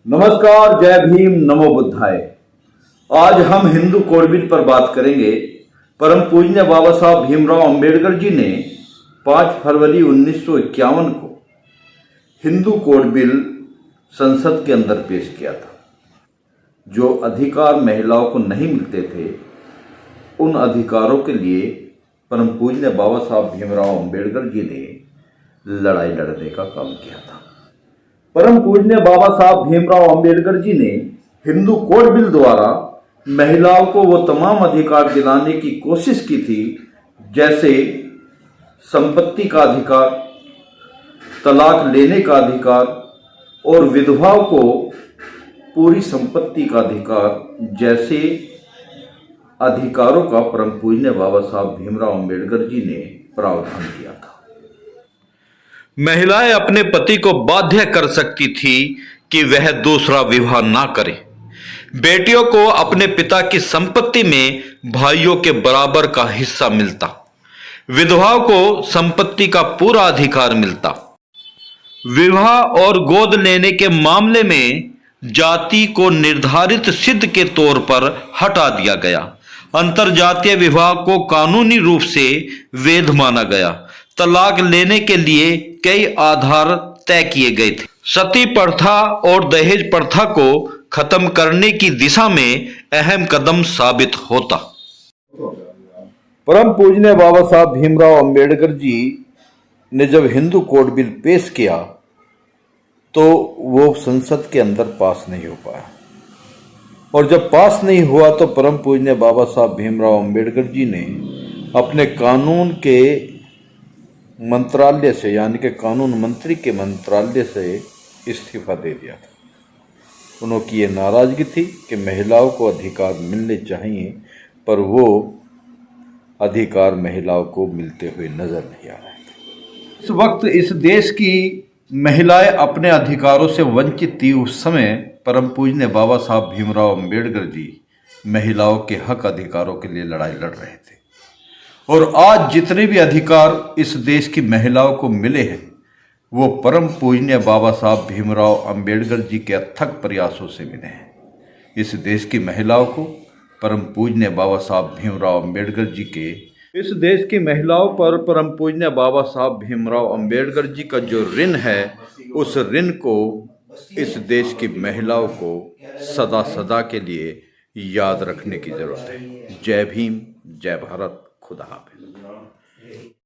नमस्कार, जय भीम, नमो बुद्धाय। आज हम हिंदू कोड बिल पर बात करेंगे। परम पूज्य बाबा साहब भीमराव अंबेडकर जी ने 5 फरवरी 1951 को हिंदू कोड बिल संसद के अंदर पेश किया था। जो अधिकार महिलाओं को नहीं मिलते थे, उन अधिकारों के लिए परम पूज्य बाबा साहब भीमराव अंबेडकर जी ने लड़ाई लड़ने का काम किया था। परम पूज्य बाबा साहब भीमराव अंबेडकर जी ने हिंदू कोड बिल द्वारा महिलाओं को वो तमाम अधिकार दिलाने की कोशिश की थी, जैसे संपत्ति का अधिकार, तलाक लेने का अधिकार और विधवाओं को पूरी संपत्ति का अधिकार जैसे अधिकारों का परम पूज्य बाबा साहब भीमराव अंबेडकर जी ने प्रावधान किया था। महिलाएं अपने पति को बाध्य कर सकती थी कि वह दूसरा विवाह ना करे। बेटियों को अपने पिता की संपत्ति में भाइयों के बराबर का हिस्सा मिलता। विधवाओं को संपत्ति का पूरा अधिकार मिलता। विवाह और गोद लेने के मामले में जाति को निर्धारित सिद्ध के तौर पर हटा दिया गया। अंतरजातीय विवाह को कानूनी रूप से वैध माना गया। तलाक लेने के लिए कई आधार तय किए गए थे। सती प्रथा और दहेज प्रथा को खत्म करने की दिशा में अहम कदम साबित होता। परम पूज्य बाबा साहब भीमराव अंबेडकर जी ने जब हिंदू कोड बिल पेश किया तो वो संसद के अंदर पास नहीं हो पाया, और जब पास नहीं हुआ तो परम पूज्य बाबा साहब भीमराव अंबेडकर जी ने अपने कानून के मंत्रालय से, यानी कि कानून मंत्री के मंत्रालय से इस्तीफा दे दिया था। उनकी ये नाराजगी थी कि महिलाओं को अधिकार मिलने चाहिए, पर वो अधिकार महिलाओं को मिलते हुए नजर नहीं आ रहे थे। इस वक्त इस देश की महिलाएं अपने अधिकारों से वंचित थी। उस समय परम पूज्य बाबा साहब भीमराव अंबेडकर जी महिलाओं के हक अधिकारों के लिए लड़ाई लड़ रहे थे, और आज जितने भी अधिकार इस देश की महिलाओं को मिले हैं, वो परम पूज्य बाबा साहब भीमराव अंबेडकर जी के अथक प्रयासों से मिले हैं। इस देश की महिलाओं को परम पूज्य बाबा साहब भीमराव अंबेडकर जी के इस देश की महिलाओं पर परम पूज्य बाबा साहब भीमराव अंबेडकर जी का जो ऋण है, उस ऋण को इस देश की महिलाओं को सदा सदा के लिए याद रखने की जरूरत है। जय भीम, जय भारत, खुदा हाफिज।